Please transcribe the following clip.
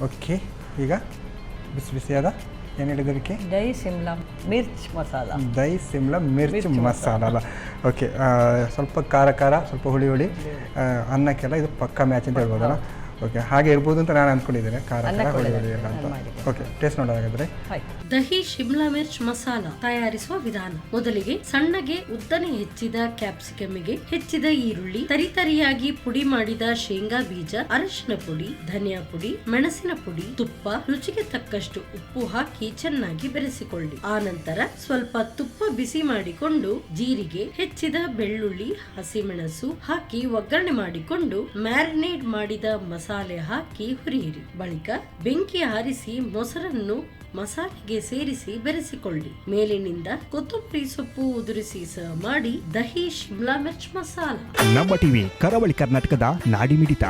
Okay, ಈಗ ಬಿಸಿ ಬಿಸಿಯಾದ ಏನು ಹೇಳಿದಕ್ಕೆ ದಹಿ ಶಿಮ್ಲಾ ಮಿರ್ಚ್ ಮಸಾಲ. ದಹಿ ಶಿಮ್ಲಾ ಮಿರ್ಚ್ ಮಸಾಲ ಅಲ್ಲ. ಓಕೆ, ಸ್ವಲ್ಪ ಖಾರ ಖಾರ, ಸ್ವಲ್ಪ ಹುಳಿ ಹುಳಿ, ಅನ್ನಕ್ಕೆಲ್ಲ ಇದು ಪಕ್ಕ ಮ್ಯಾಚ್ ಅಂತ ಹೇಳ್ಬೋದಲ್ಲ. ಓಕೆ, ಹಾಗೆ ಇರ್ಬೋದು ಅಂತ ನಾನು ಅಂದ್ಕೊಂಡಿದ್ದೇನೆ. ಖಾರ ಖಾರ ಹುಳಿ ಹುಳಿ ಎಲ್ಲ ಅಂತ. ಓಕೆ, ಟೇಸ್ಟ್ ನೋಡೋದಾಗಿದ್ರೆ ದಹಿ ಶಿಮ್ಲಾ ಮಿರ್ಚ್ ಮಸಾಲ ತಯಾರಿಸುವ ವಿಧಾನ. ಮೊದಲಿಗೆ ಸಣ್ಣಗೆ ಉದ್ದನೆ ಹೆಚ್ಚಿದ ಕ್ಯಾಪ್ಸಿಕಮ್ಗೆ ಹೆಚ್ಚಿದ ಈರುಳ್ಳಿ, ತರಿತರಿಯಾಗಿ ಪುಡಿ ಮಾಡಿದ ಶೇಂಗಾ ಬೀಜ, ಅರಿಶಿನ ಪುಡಿ, ಧನಿಯಾ ಪುಡಿ, ಮೆಣಸಿನ ಪುಡಿ, ತುಪ್ಪ, ರುಚಿಗೆ ತಕ್ಕಷ್ಟು ಉಪ್ಪು ಹಾಕಿ ಚೆನ್ನಾಗಿ ಬೆರೆಸಿಕೊಳ್ಳಿ. ಆ ನಂತರ ಸ್ವಲ್ಪ ತುಪ್ಪ ಬಿಸಿ ಮಾಡಿಕೊಂಡು ಜೀರಿಗೆ, ಹೆಚ್ಚಿದ ಬೆಳ್ಳುಳ್ಳಿ, ಹಸಿಮೆಣಸು ಹಾಕಿ ಒಗ್ಗರಣೆ ಮಾಡಿಕೊಂಡು ಮ್ಯಾರಿನೇಟ್ ಮಾಡಿದ ಮಸಾಲೆ ಹಾಕಿ ಹುರಿಯಿರಿ. ಬಳಿಕ ಬೆಂಕಿ ಹಾರಿಸಿ ಮೊಸರನ್ನು ಮಸಾಲೆಗೆ ಸೇರಿಸಿ ಬೆರೆಸಿಕೊಳ್ಳಿ. ಮೇಲಿನಿಂದ ಕೊತ್ತಂಬರಿ ಸೊಪ್ಪು ಉದುರಿಸಿ ಸರ್ವ್ ಮಾಡಿ. ದಹಿ ಶಿಮ್ಲಾ ಮಿರ್ಚ್ ಮಸಾಲ. ನಮ್ಮ ಟಿವಿ ಕರಾವಳಿ ಕರ್ನಾಟಕದ ನಾಡಿಮಿಡಿತ.